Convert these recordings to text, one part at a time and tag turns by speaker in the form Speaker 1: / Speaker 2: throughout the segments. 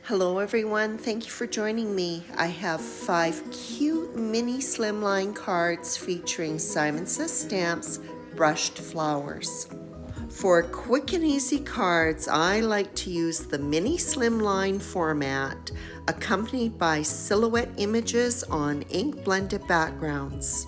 Speaker 1: Hello everyone, thank you for joining me. I have 5 cute mini slimline cards featuring Simon Says stamps, brushed flowers. For quick and easy cards, I like to use the mini slimline format, accompanied by silhouette images on ink blended backgrounds.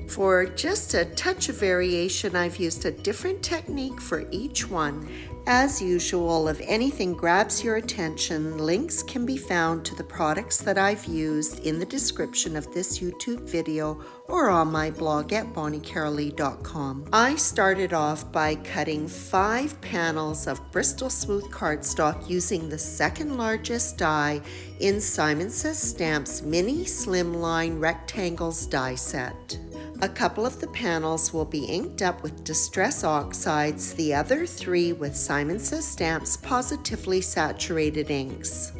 Speaker 1: For just a touch of variation, I've used a different technique for each one. As usual, if anything grabs your attention, links can be found to the products that I've used in the description of this YouTube video or on my blog at bonniecarolee.com. I started off by cutting 5 panels of Bristol Smooth cardstock using the second largest die in Simon Says Stamps Mini Slimline Rectangles die set. A couple of the panels will be inked up with Distress Oxides, the other 3 with Simon Says Stamps Positively Saturated inks.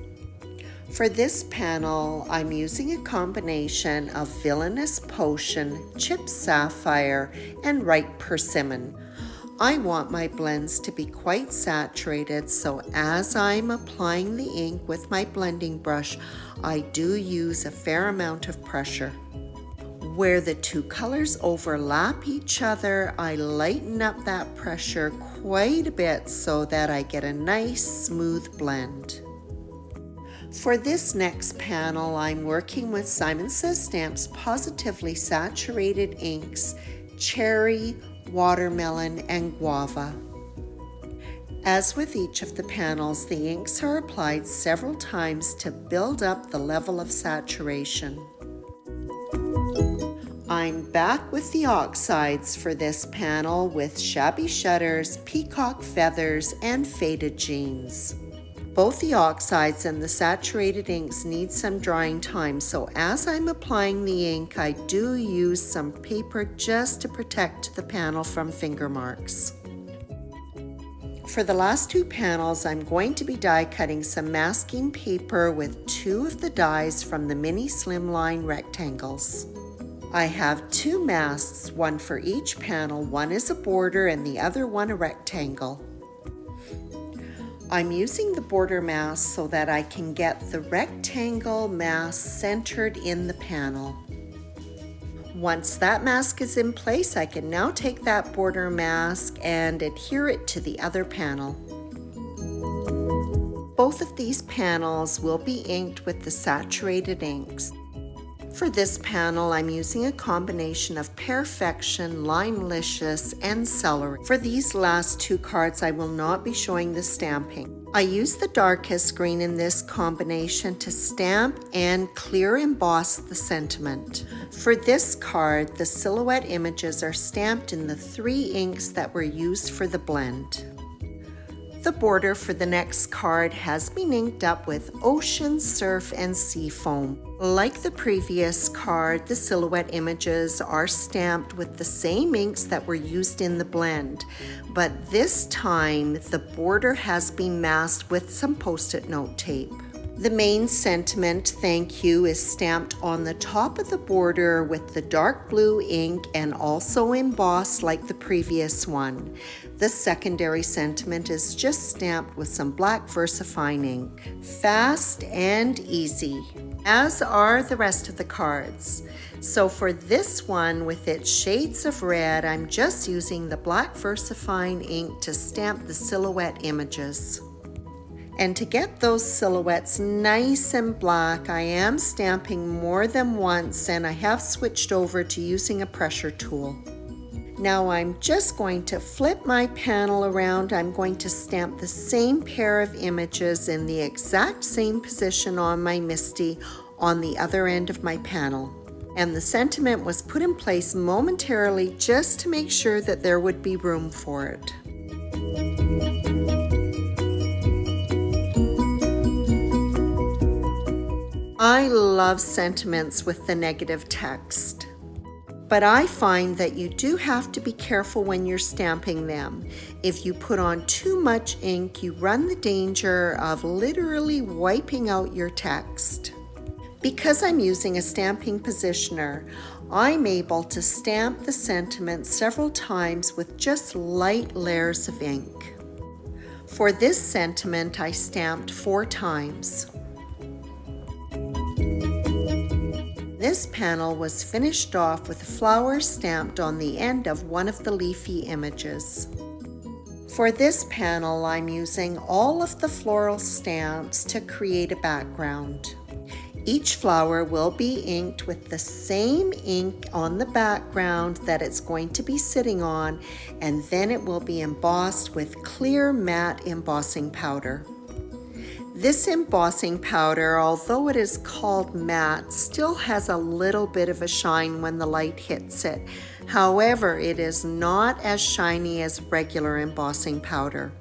Speaker 1: For this panel, I'm using a combination of Villainous Potion, Chipped Sapphire, and Ripe Persimmon. I want my blends to be quite saturated, so as I'm applying the ink with my blending brush, I do use a fair amount of pressure. Where the 2 colors overlap each other, I lighten up that pressure quite a bit so that I get a nice smooth blend. For this next panel, I'm working with Simon Says Stamps Positively Saturated inks, Cherry, Watermelon, and Guava. As with each of the panels, the inks are applied several times to build up the level of saturation. I'm back with the oxides for this panel with Shabby Shutters, Peacock Feathers, and Faded Jeans. Both the oxides and the saturated inks need some drying time, so as I'm applying the ink, I do use some paper just to protect the panel from finger marks. For the last 2 panels, I'm going to be die cutting some masking paper with 2 of the dies from the Mini Slimline Rectangles. I have 2 masks, one for each panel. One is a border and the other one a rectangle. I'm using the border mask so that I can get the rectangle mask centered in the panel. Once that mask is in place, I can now take that border mask and adhere it to the other panel. Both of these panels will be inked with the saturated inks. For this panel, I'm using a combination of Perfection, Limelicious, and Celery. For these last 2 cards, I will not be showing the stamping. I use the darkest green in this combination to stamp and clear emboss the sentiment. For this card, the silhouette images are stamped in the 3 inks that were used for the blend. The border for the next card has been inked up with Ocean, Surf, and Sea Foam. Like the previous card, the silhouette images are stamped with the same inks that were used in the blend, but this time the border has been masked with some post-it note tape. The main sentiment, thank you, is stamped on the top of the border with the dark blue ink and also embossed like the previous one. The secondary sentiment is just stamped with some black VersaFine ink. Fast and easy, as are the rest of the cards. So for this one, with its shades of red, I'm just using the black VersaFine ink to stamp the silhouette images. And to get those silhouettes nice and black, I am stamping more than once, and I have switched over to using a pressure tool. Now I'm just going to flip my panel around. I'm going to stamp the same pair of images in the exact same position on my MISTI on the other end of my panel. And the sentiment was put in place momentarily just to make sure that there would be room for it. I love sentiments with the negative text, but I find that you do have to be careful when you're stamping them. If you put on too much ink, you run the danger of literally wiping out your text. Because I'm using a stamping positioner, I'm able to stamp the sentiment several times with just light layers of ink. For this sentiment, I stamped 4 times. This panel was finished off with a flower stamped on the end of one of the leafy images. For this panel, I'm using all of the floral stamps to create a background. Each flower will be inked with the same ink on the background that it's going to be sitting on, and then it will be embossed with clear matte embossing powder. This embossing powder, although it is called matte, still has a little bit of a shine when the light hits it. However, it is not as shiny as regular embossing powder.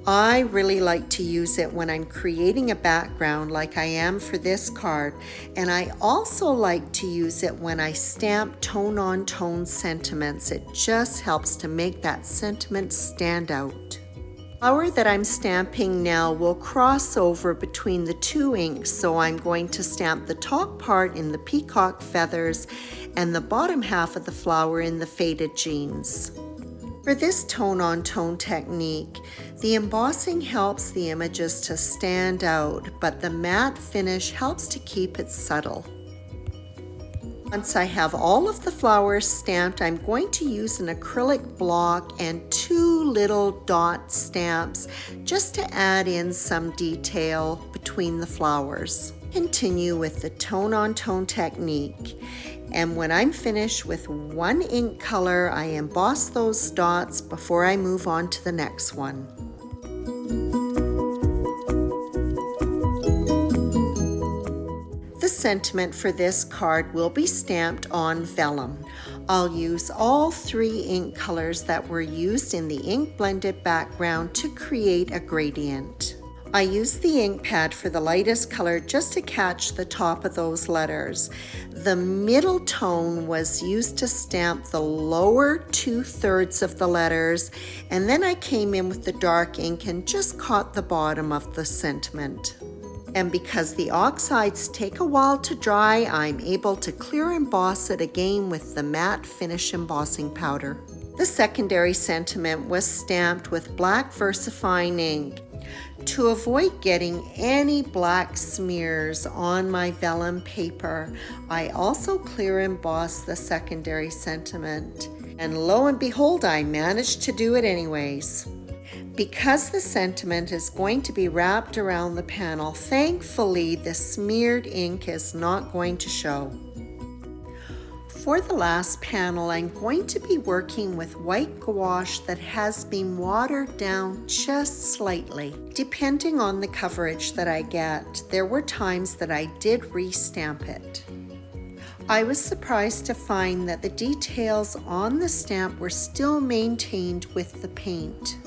Speaker 1: I really like to use it when I'm creating a background like I am for this card, and I also like to use it when I stamp tone-on-tone sentiments. It just helps to make that sentiment stand out. The flower that I'm stamping now will cross over between the 2 inks, so I'm going to stamp the top part in the peacock feathers and the bottom half of the flower in the faded jeans. For this tone-on-tone technique, the embossing helps the images to stand out, but the matte finish helps to keep it subtle. Once I have all of the flowers stamped, I'm going to use an acrylic block and 2 little dot stamps just to add in some detail between the flowers. Continue with the tone-on-tone technique. And when I'm finished with 1 ink color, I emboss those dots before I move on to the next one. The sentiment for this card will be stamped on vellum. I'll use all 3 ink colors that were used in the ink blended background to create a gradient. I used the ink pad for the lightest color just to catch the top of those letters. The middle tone was used to stamp the lower 2/3 of the letters, and then I came in with the dark ink and just caught the bottom of the sentiment. And because the oxides take a while to dry, I'm able to clear emboss it again with the matte finish embossing powder. The secondary sentiment was stamped with black VersaFine ink. To avoid getting any black smears on my vellum paper, I also clear embossed the secondary sentiment. And lo and behold, I managed to do it anyways. Because the sentiment is going to be wrapped around the panel, thankfully the smeared ink is not going to show. For the last panel, I'm going to be working with white gouache that has been watered down just slightly. Depending on the coverage that I get, there were times that I did restamp it. I was surprised to find that the details on the stamp were still maintained with the paint.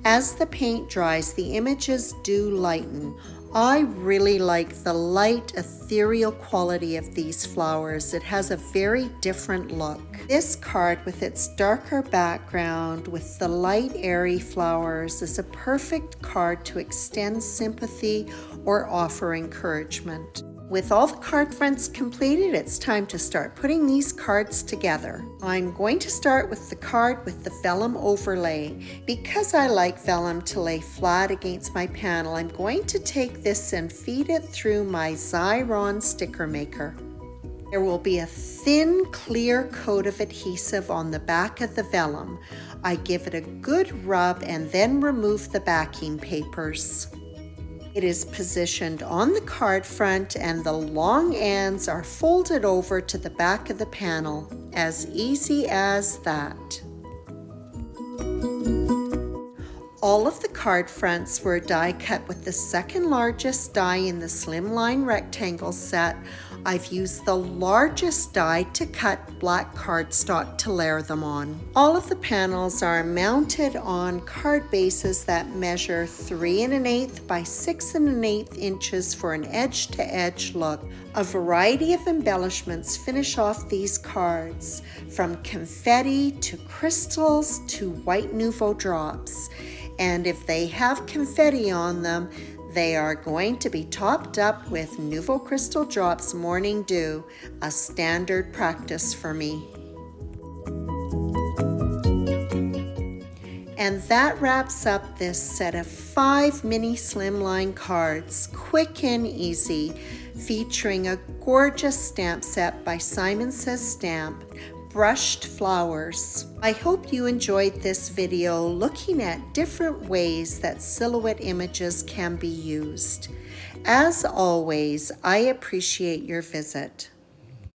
Speaker 1: As the paint dries, the images do lighten. I really like the light, ethereal quality of these flowers. It has a very different look. This card with its darker background with the light, airy flowers is a perfect card to extend sympathy or offer encouragement. With all the card fronts completed, it's time to start putting these cards together. I'm going to start with the card with the vellum overlay. Because I like vellum to lay flat against my panel, I'm going to take this and feed it through my Xyron sticker maker. There will be a thin, clear coat of adhesive on the back of the vellum. I give it a good rub and then remove the backing papers. It is positioned on the card front and the long ends are folded over to the back of the panel. As easy as that. All of the card fronts were die cut with the second largest die in the slimline rectangle set. I've used the largest die to cut black cardstock to layer them on. All of the panels are mounted on card bases that measure 3 1/8 by 6 1/8 inches for an edge-to-edge look. A variety of embellishments finish off these cards, from confetti to crystals to white Nouveau drops. And if they have confetti on them, they are going to be topped up with Nouveau Crystal Drops Morning Dew, a standard practice for me. And that wraps up this set of 5 mini slimline cards, quick and easy, featuring a gorgeous stamp set by Simon Says Stamp, brushed flowers. I hope you enjoyed this video looking at different ways that silhouette images can be used. As always, I appreciate your visit.